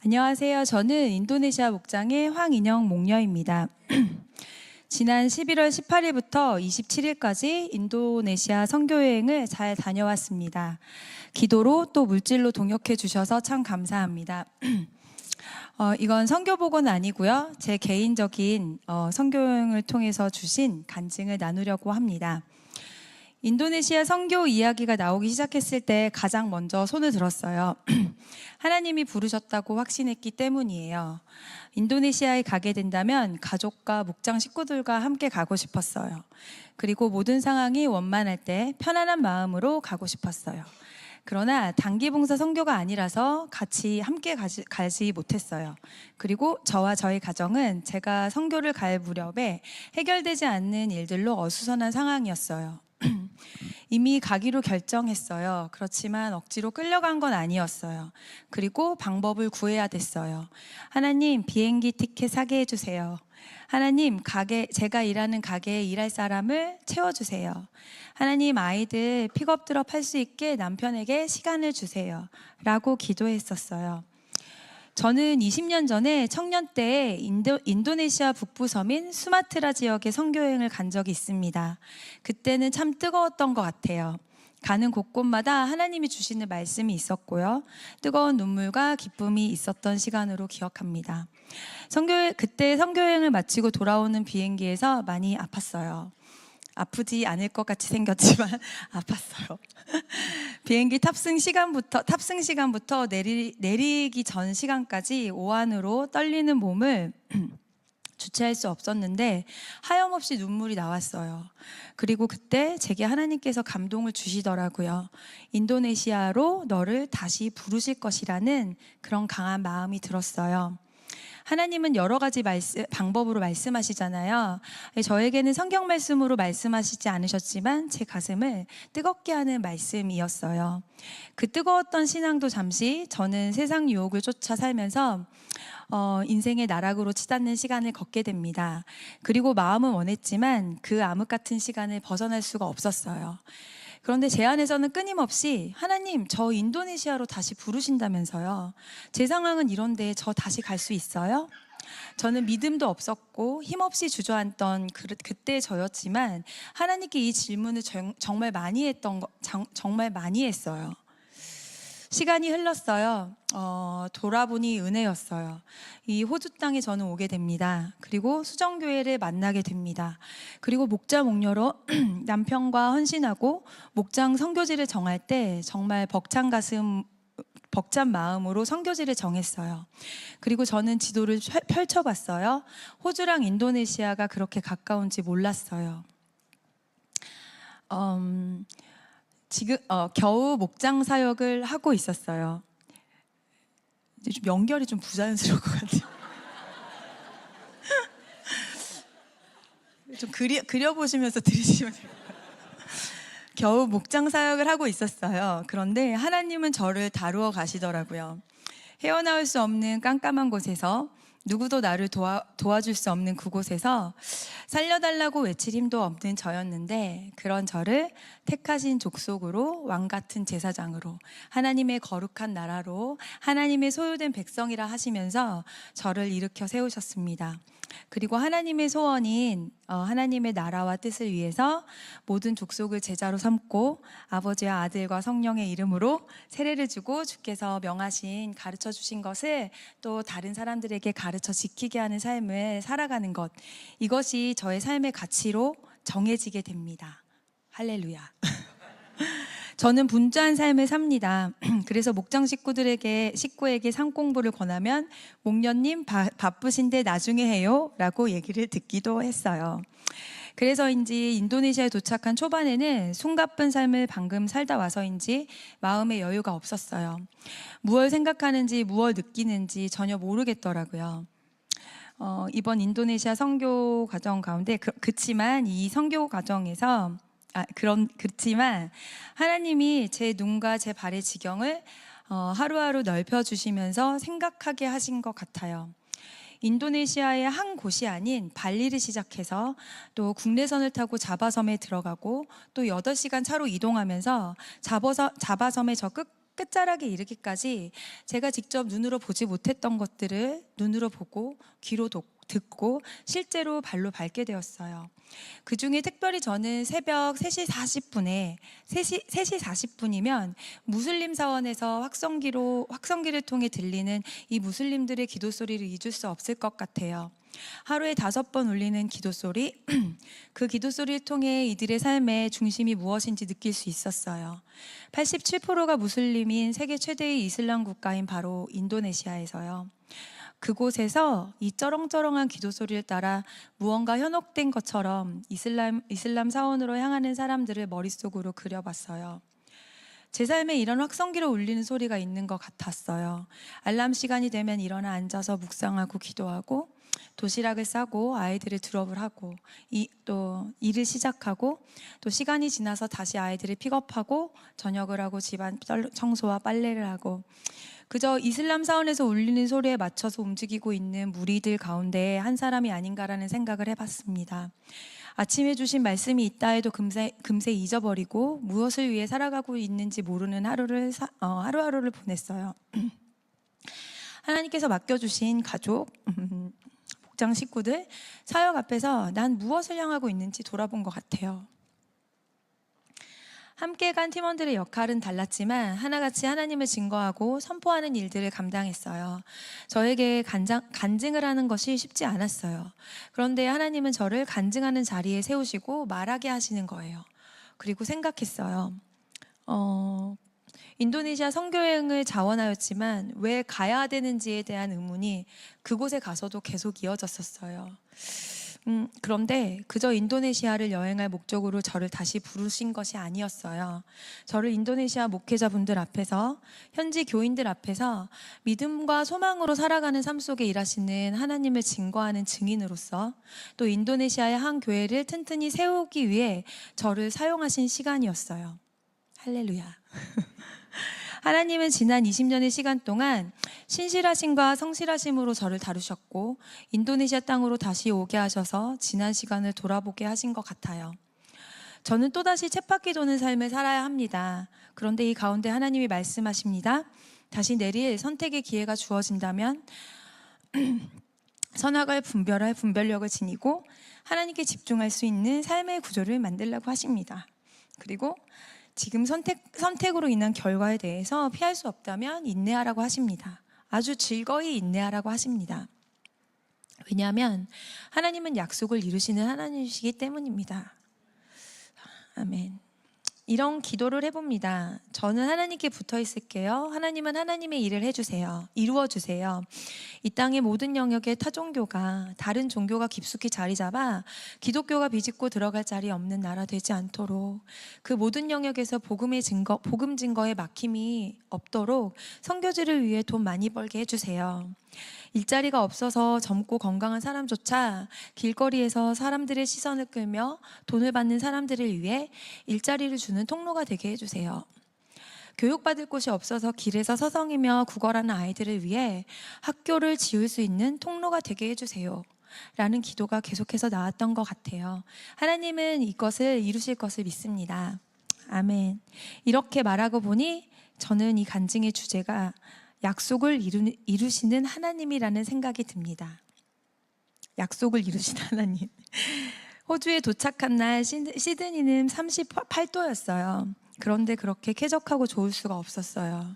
안녕하세요. 저는 인도네시아 목장의 황인영 목녀입니다. 지난 11월 18일부터 27일까지 인도네시아 선교여행을 잘 다녀왔습니다. 기도로 또 물질로 동역해 주셔서 참 감사합니다. 이건 선교복은 아니고요. 제 개인적인 선교여행을 통해서 주신 간증을 나누려고 합니다. 인도네시아 선교 이야기가 나오기 시작했을 때 가장 먼저 손을 들었어요. 하나님이 부르셨다고 확신했기 때문이에요. 인도네시아에 가게 된다면 가족과 목장 식구들과 함께 가고 싶었어요. 그리고 모든 상황이 원만할 때 편안한 마음으로 가고 싶었어요. 그러나 단기 봉사 선교가 아니라서 같이 함께 가지 못했어요. 그리고 저와 저희 가정은 제가 선교를 갈 무렵에 해결되지 않는 일들로 어수선한 상황이었어요. 이미 가기로 결정했어요. 그렇지만 억지로 끌려간 건 아니었어요. 그리고 방법을 구해야 됐어요. 하나님, 비행기 티켓 사게 해주세요. 하나님, 제가 일하는 가게에 일할 사람을 채워주세요. 하나님, 아이들 픽업 드롭 할 수 있게 남편에게 시간을 주세요. 라고 기도했었어요. 저는 20년 전에 청년 때에 인도네시아 북부 섬인 수마트라 지역에 선교여행을 간 적이 있습니다. 그때는 참 뜨거웠던 것 같아요. 가는 곳곳마다 하나님이 주시는 말씀이 있었고요. 뜨거운 눈물과 기쁨이 있었던 시간으로 기억합니다. 그때 선교여행을 마치고 돌아오는 비행기에서 많이 아팠어요. 아프지 않을 것 같이 생겼지만 아팠어요. 비행기 탑승 시간부터 내리기 전 시간까지 오한으로 떨리는 몸을 주체할 수 없었는데 하염없이 눈물이 나왔어요. 그리고 그때 제게 하나님께서 감동을 주시더라고요. 인도네시아로 너를 다시 부르실 것이라는 그런 강한 마음이 들었어요. 하나님은 여러 가지 방법으로 말씀하시잖아요. 저에게는 성경 말씀으로 말씀하시지 않으셨지만 제 가슴을 뜨겁게 하는 말씀이었어요. 그 뜨거웠던 신앙도 잠시 저는 세상 유혹을 쫓아 살면서 인생의 나락으로 치닫는 시간을 걷게 됩니다. 그리고 마음은 원했지만 그 암흑 같은 시간을 벗어날 수가 없었어요. 그런데 제 안에서는 끊임없이 하나님, 저 인도네시아로 다시 부르신다면서요. 제 상황은 이런데 저 다시 갈 수 있어요? 저는 믿음도 없었고 힘없이 주저앉던 그때 저였지만 하나님께 이 질문을 정말 많이 했어요. 시간이 흘렀어요. 돌아보니 은혜였어요. 이 호주 땅에 저는 오게 됩니다. 그리고 수정교회를 만나게 됩니다. 그리고 목자 목녀로 남편과 헌신하고 목장 선교지를 정할 때 정말 벅찬 마음으로 선교지를 정했어요. 그리고 저는 지도를 펼쳐봤어요. 호주랑 인도네시아가 그렇게 가까운지 몰랐어요. 지금 겨우 목장 사역을 하고 있었어요. 이제 좀 연결이 좀 부자연스러울 것 같아요. 좀 그려보시면서 들으시면 돼요. 겨우 목장 사역을 하고 있었어요. 그런데 하나님은 저를 다루어 가시더라고요. 헤어나올 수 없는 깜깜한 곳에서 누구도 나를 도와줄 수 없는 그곳에서 살려달라고 외칠 힘도 없는 저였는데 그런 저를 택하신 족속으로 왕같은 제사장으로 하나님의 거룩한 나라로 하나님의 소유된 백성이라 하시면서 저를 일으켜 세우셨습니다. 그리고 하나님의 소원인 하나님의 나라와 뜻을 위해서 모든 족속을 제자로 삼고 아버지와 아들과 성령의 이름으로 세례를 주고 주께서 명하신 가르쳐 주신 것을 또 다른 사람들에게 가르쳐 지키게 하는 삶을 살아가는 것, 이것이 저의 삶의 가치로 정해지게 됩니다. 할렐루야. 저는 분주한 삶을 삽니다. 그래서 목장 식구에게 상 공부를 권하면 목녀님 바쁘신데 나중에 해요 라고 얘기를 듣기도 했어요. 그래서인지 인도네시아에 도착한 초반에는 숨가쁜 삶을 방금 살다 와서인지 마음의 여유가 없었어요. 무엇을 생각하는지 무엇을 느끼는지 전혀 모르겠더라고요. 이번 인도네시아 선교 과정 가운데 그치만 이 선교 과정에서 그렇지만 하나님이 제 눈과 제 발의 지경을 하루하루 넓혀주시면서 생각하게 하신 것 같아요. 인도네시아의 한 곳이 아닌 발리를 시작해서 또 국내선을 타고 자바섬에 들어가고 또 8시간 차로 이동하면서 자바섬의 저 끝자락에 이르기까지 제가 직접 눈으로 보지 못했던 것들을 눈으로 보고 귀로 듣고 실제로 발로 밟게 되었어요. 그 중에 특별히 저는 새벽 3시 40분에 3시 40분이면 무슬림 사원에서 확성기를 통해 들리는 이 무슬림들의 기도 소리를 잊을 수 없을 것 같아요. 하루에 5번 울리는 기도 소리, 그 기도 소리를 통해 이들의 삶의 중심이 무엇인지 느낄 수 있었어요. 87%가 무슬림인 세계 최대의 이슬람 국가인 바로 인도네시아에서요. 그곳에서 이 쩌렁쩌렁한 기도 소리를 따라 무언가 현혹된 것처럼 이슬람 사원으로 향하는 사람들을 머릿속으로 그려봤어요. 제 삶에 이런 확성기로 울리는 소리가 있는 것 같았어요. 알람 시간이 되면 일어나 앉아서 묵상하고 기도하고 도시락을 싸고 아이들을 드롭을 하고 또 일을 시작하고 또 시간이 지나서 다시 아이들을 픽업하고 저녁을 하고 집안 청소와 빨래를 하고 그저 이슬람 사원에서 울리는 소리에 맞춰서 움직이고 있는 무리들 가운데 한 사람이 아닌가라는 생각을 해봤습니다. 아침에 주신 말씀이 있다 해도 금세 잊어버리고 무엇을 위해 살아가고 있는지 모르는 하루하루를 보냈어요. 하나님께서 맡겨주신 가족, 목장 식구들, 사역 앞에서 난 무엇을 향하고 있는지 돌아본 것 같아요. 함께 간 팀원들의 역할은 달랐지만 하나같이 하나님을 증거하고 선포하는 일들을 감당했어요. 저에게 간증을 하는 것이 쉽지 않았어요. 그런데 하나님은 저를 간증하는 자리에 세우시고 말하게 하시는 거예요. 그리고 생각했어요. 인도네시아 선교여행을 자원하였지만 왜 가야 되는지에 대한 의문이 그곳에 가서도 계속 이어졌었어요. 그런데 그저 인도네시아를 여행할 목적으로 저를 다시 부르신 것이 아니었어요. 저를 인도네시아 목회자분들 앞에서, 현지 교인들 앞에서 믿음과 소망으로 살아가는 삶 속에 일하시는 하나님을 증거하는 증인으로서 또 인도네시아의 한 교회를 튼튼히 세우기 위해 저를 사용하신 시간이었어요. 할렐루야. 하나님은 지난 20년의 시간 동안 신실하심과 성실하심으로 저를 다루셨고 인도네시아 땅으로 다시 오게 하셔서 지난 시간을 돌아보게 하신 것 같아요. 저는 또다시 쳇바퀴 도는 삶을 살아야 합니다. 그런데 이 가운데 하나님이 말씀하십니다. 다시 내릴 선택의 기회가 주어진다면 선악을 분별할 분별력을 지니고 하나님께 집중할 수 있는 삶의 구조를 만들려고 하십니다. 그리고 지금 선택으로 인한 결과에 대해서 피할 수 없다면 인내하라고 하십니다. 아주 즐거이 인내하라고 하십니다. 왜냐하면 하나님은 약속을 이루시는 하나님이시기 때문입니다. 아멘. 이런 기도를 해봅니다. 저는 하나님께 붙어 있을게요. 하나님은 하나님의 일을 해주세요. 이루어 주세요. 이 땅의 모든 영역에 타종교가, 다른 종교가 깊숙이 자리 잡아 기독교가 비집고 들어갈 자리 없는 나라 되지 않도록, 그 모든 영역에서 복음 증거에 막힘이 없도록 선교지를 위해 돈 많이 벌게 해주세요. 일자리가 없어서 젊고 건강한 사람조차 길거리에서 사람들의 시선을 끌며 돈을 받는 사람들을 위해 일자리를 주는 통로가 되게 해주세요. 교육받을 곳이 없어서 길에서 서성이며 구걸하는 아이들을 위해 학교를 지을 수 있는 통로가 되게 해주세요. 라는 기도가 계속해서 나왔던 것 같아요. 하나님은 이것을 이루실 것을 믿습니다. 아멘. 이렇게 말하고 보니 저는 이 간증의 주제가 약속을 이루시는 하나님이라는 생각이 듭니다. 약속을 이루신 하나님. 호주에 도착한 날 시드니는 38도였어요. 그런데 그렇게 쾌적하고 좋을 수가 없었어요.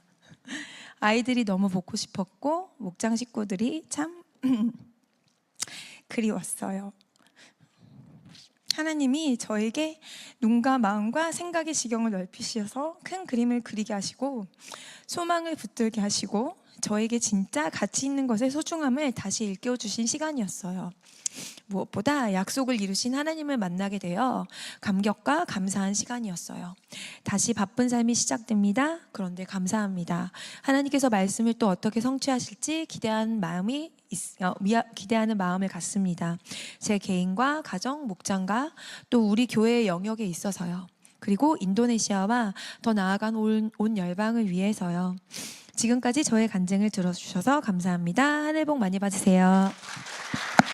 아이들이 너무 보고 싶었고 목장 식구들이 참 그리웠어요. 하나님이 저에게 눈과 마음과 생각의 지경을 넓히셔서 큰 그림을 그리게 하시고 소망을 붙들게 하시고 저에게 진짜 가치 있는 것의 소중함을 다시 일깨워주신 시간이었어요. 무엇보다 약속을 이루신 하나님을 만나게 되어 감격과 감사한 시간이었어요. 다시 바쁜 삶이 시작됩니다. 그런데 감사합니다. 하나님께서 말씀을 또 어떻게 성취하실지 기대하는 마음을 갖습니다. 제 개인과 가정, 목장과 또 우리 교회의 영역에 있어서요. 그리고 인도네시아와 더 나아간 온 열방을 위해서요. 지금까지 저의 간증을 들어주셔서 감사합니다. 하늘 복 많이 받으세요.